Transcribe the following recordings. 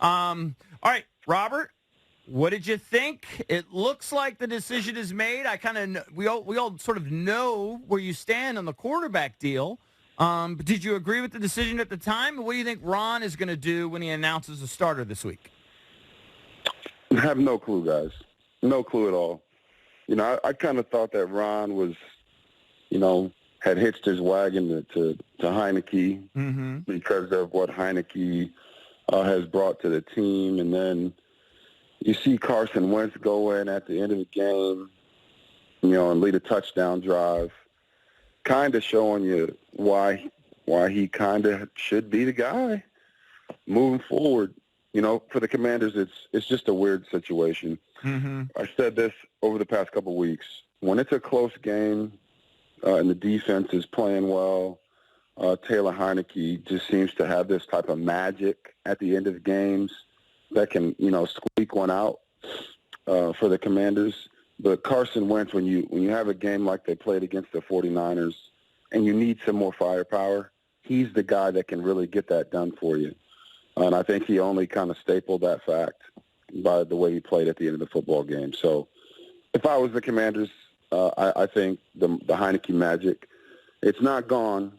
All right, Robert, what did you think? It looks like the decision is made. We all sort of know where you stand on the quarterback deal. But did you agree with the decision at the time? And what do you think Ron is going to do when he announces a starter this week? I have no clue, guys. No clue at all. I kind of thought that Ron was, had hitched his wagon to Heineke because of what Heineke has brought to the team. And then you see Carson Wentz go in at the end of the game, and lead a touchdown drive, kind of showing you why he kind of should be the guy moving forward. For the Commanders, it's just a weird situation. I said this over the past couple of weeks. When it's a close game and the defense is playing well, Taylor Heineke just seems to have this type of magic at the end of games that can, squeak one out for the Commanders. But Carson Wentz, when you have a game like they played against the 49ers and you need some more firepower, he's the guy that can really get that done for you. And I think he only kind of stapled that fact by the way he played at the end of the football game. So if I was the Commanders, I think the Heineke magic, it's not gone,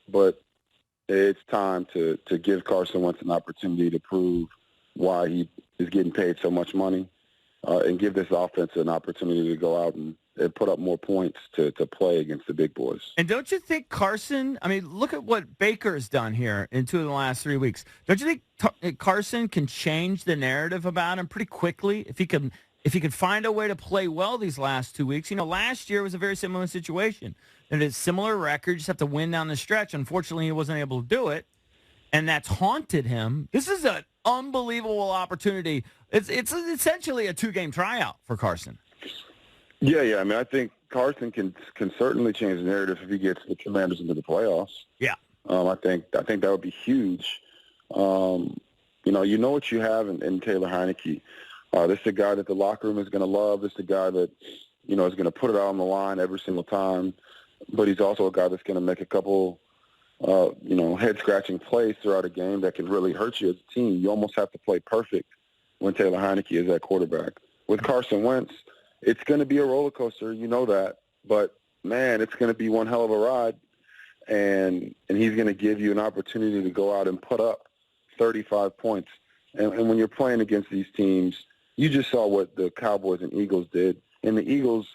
but it's time to give Carson Wentz an opportunity to prove why he is getting paid so much money and give this offense an opportunity to go out and put up more points to play against the big boys. And don't you think Carson, look at what Baker's done here in 2 of the last 3 weeks. Don't you think Carson can change the narrative about him pretty quickly if he could find a way to play well these last 2 weeks? Last year was a very similar situation. And it's a similar record, just have to win down the stretch. Unfortunately, he wasn't able to do it, and that's haunted him. This is an unbelievable opportunity. It's essentially a 2-game tryout for Carson. Yeah. I think Carson can certainly change the narrative if he gets the Commanders into the playoffs. Yeah. I think that would be huge. You know what you have in Taylor Heineke. This is a guy that the locker room is going to love. This is a guy that, is going to put it out on the line every single time. But he's also a guy that's going to make a couple, head-scratching plays throughout a game that can really hurt you as a team. You almost have to play perfect when Taylor Heineke is at quarterback. With Carson Wentz, it's going to be a roller coaster, you know that. But, man, it's going to be one hell of a ride. And he's going to give you an opportunity to go out and put up 35 points. And when you're playing against these teams, you just saw what the Cowboys and Eagles did. And the Eagles,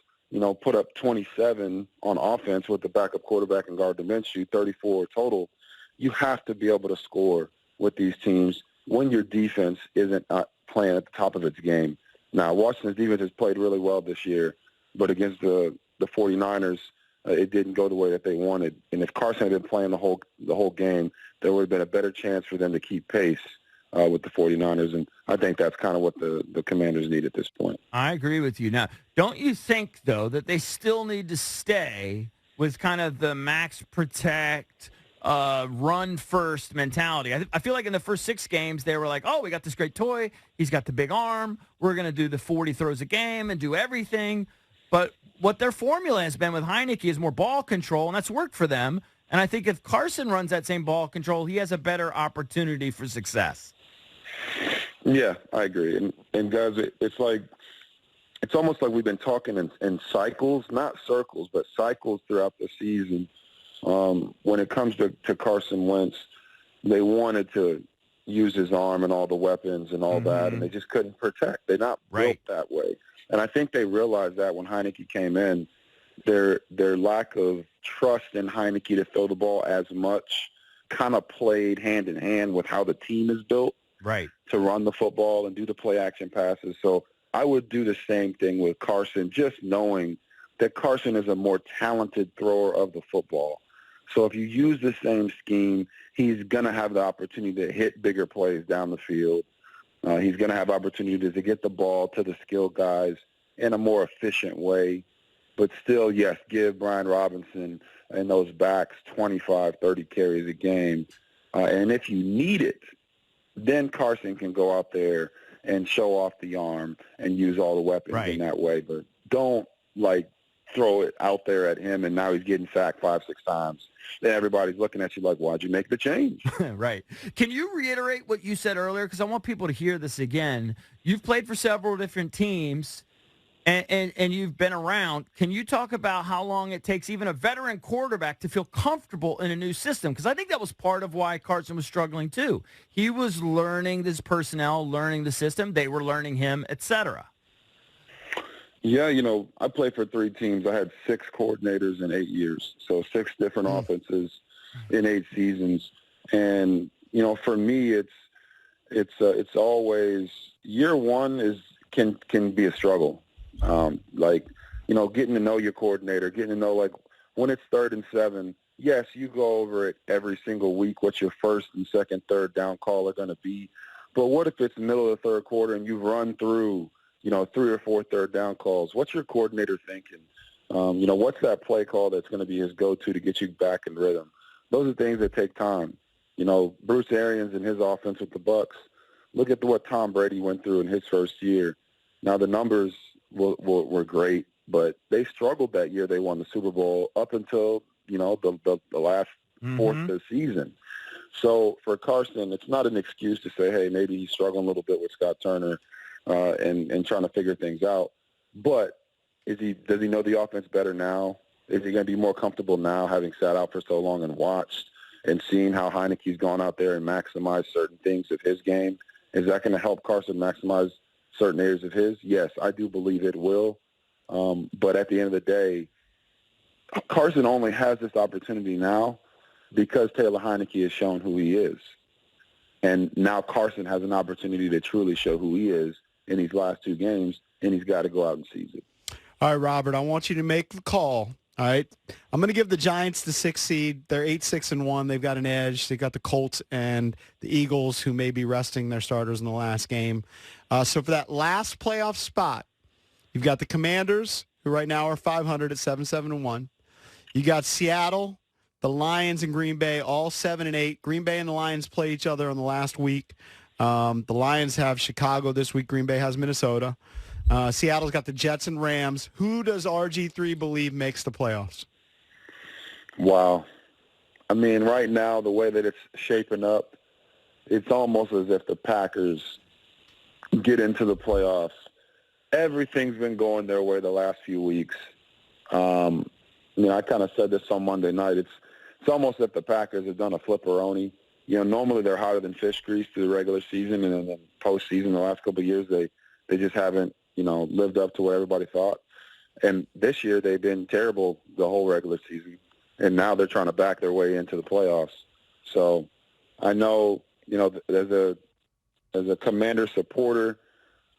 put up 27 on offense with the backup quarterback and Gardner Minshew, 34 total. You have to be able to score with these teams when your defense isn't playing at the top of its game. Now, Washington's defense has played really well this year, but against the 49ers, it didn't go the way that they wanted. And if Carson had been playing the whole game, there would have been a better chance for them to keep pace with the 49ers. And I think that's kind of what the Commanders need at this point. I agree with you. Now, don't you think, though, that they still need to stay with kind of the max protect, run-first mentality? I feel like in the first 6 games, they were like, oh, we got this great toy. He's got the big arm. We're going to do the 40 throws a game and do everything. But what their formula has been with Heineke is more ball control, and that's worked for them. And I think if Carson runs that same ball control, he has a better opportunity for success. Yeah, I agree. And guys, it's almost like we've been talking in cycles, not circles, but cycles throughout the season. When it comes to Carson Wentz, they wanted to use his arm and all the weapons and all that, and they just couldn't protect. They're not built that way. And I think they realized that when Heineke came in, their lack of trust in Heineke to throw the ball as much kind of played hand in hand with how the team is built to run the football and do the play-action passes. So I would do the same thing with Carson, just knowing that Carson is a more talented thrower of the football. So if you use the same scheme, he's going to have the opportunity to hit bigger plays down the field. He's going to have opportunities to get the ball to the skilled guys in a more efficient way. But still, yes, give Brian Robinson and those backs 25, 30 carries a game. And if you need it, then Carson can go out there and show off the arm and use all the weapons in that way. But don't, throw it out there at him, and now he's getting sacked 5-6 times. Then everybody's looking at you like, why'd you make the change? Right. Can you reiterate what you said earlier? Because I want people to hear this again. You've played for several different teams, and you've been around. Can you talk about how long it takes even a veteran quarterback to feel comfortable in a new system? Because I think that was part of why Carson was struggling too. He was learning this personnel, learning the system. They were learning him, et cetera. Yeah, I played for 3 teams. I had 6 coordinators in 8 years, so 6 different offenses in 8 seasons. And for me, it's always year one can be a struggle. Getting to know your coordinator, getting to know when it's 3rd and 7. Yes, you go over it every single week. What your first and second, third down call are going to be. But what if it's the middle of the third quarter and you've run through 3 or 4 third down calls? What's your coordinator thinking? What's that play call that's going to be his go-to to get you back in rhythm? Those are things that take time. Bruce Arians and his offense with the Bucs, look at what Tom Brady went through in his first year. Now, the numbers were great, but they struggled that year. They won the Super Bowl up until, the last fourth of the season. So for Carson, it's not an excuse to say, hey, maybe he's struggling a little bit with Scott Turner, and trying to figure things out. But does he know the offense better now? Is he going to be more comfortable now, having sat out for so long and watched and seeing how Heineke's gone out there and maximized certain things of his game? Is that going to help Carson maximize certain areas of his? Yes, I do believe it will. But at the end of the day, Carson only has this opportunity now because Taylor Heineke has shown who he is. And now Carson has an opportunity to truly show who he is in these last 2 games, and he's got to go out and seize it. All right, Robert, I want you to make the call. All right. I'm going to give the Giants the 6th seed. They're 8-6-1. They've got an edge. They've got the Colts and the Eagles, who may be resting their starters in the last game. So for that last playoff spot, you've got the Commanders, who right now are 500 at 7-7-1. You got Seattle, the Lions, and Green Bay, all 7-8. Green Bay and the Lions play each other in the last week. The Lions have Chicago this week. Green Bay has Minnesota. Seattle's got the Jets and Rams. Who does RG3 believe makes the playoffs? Wow. I mean, right now, the way that it's shaping up, it's almost as if the Packers get into the playoffs. Everything's been going their way the last few weeks. I kind of said this on Monday night. It's almost as if the Packers have done a flipperoni. Normally they're hotter than fish grease through the regular season, and then postseason the last couple of years they just haven't, lived up to what everybody thought. And this year they've been terrible the whole regular season, and now they're trying to back their way into the playoffs. So I know, as a Commander supporter,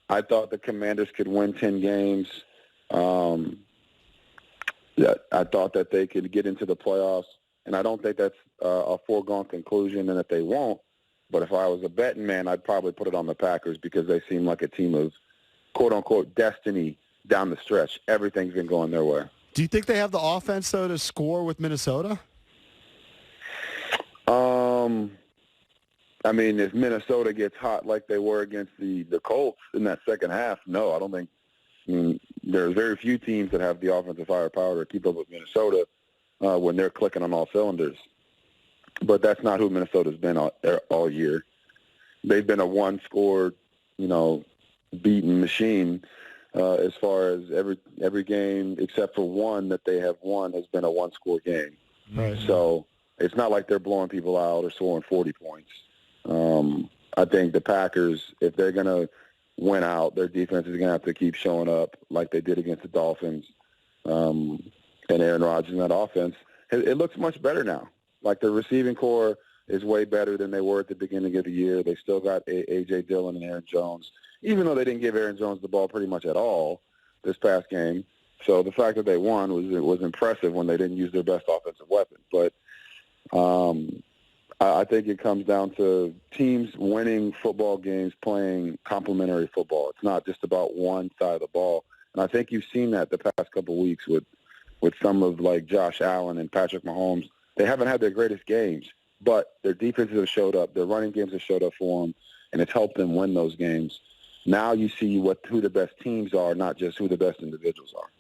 I thought the Commanders could win 10 games. I thought that they could get into the playoffs, and I don't think that's a foregone conclusion and that they won't. But if I was a betting man, I'd probably put it on the Packers because they seem like a team of quote-unquote destiny down the stretch. Everything's been going their way. Do you think they have the offense, though, to score with Minnesota? I mean, if Minnesota gets hot like they were against the Colts in that second half, no, I don't think. I mean, there's very few teams that have the offensive firepower to keep up with Minnesota when they're clicking on all cylinders. But that's not who Minnesota's been all year. They've been a one-score, beaten machine as far as every game except for one that they have won has been a one-score game. Right. So it's not like they're blowing people out or scoring 40 points. I think the Packers, if they're going to win out, their defense is going to have to keep showing up like they did against the Dolphins. And Aaron Rodgers in that offense, it looks much better now. Like the receiving core is way better than they were at the beginning of the year. They still got A.J. Dillon and Aaron Jones, even though they didn't give Aaron Jones the ball pretty much at all this past game. So the fact that they won was impressive when they didn't use their best offensive weapon. But I think it comes down to teams winning football games, playing complementary football. It's not just about one side of the ball. And I think you've seen that the past couple of weeks with some of like Josh Allen and Patrick Mahomes. They haven't had their greatest games, but their defenses have showed up. Their running games have showed up for them, and it's helped them win those games. Now you see who the best teams are, not just who the best individuals are.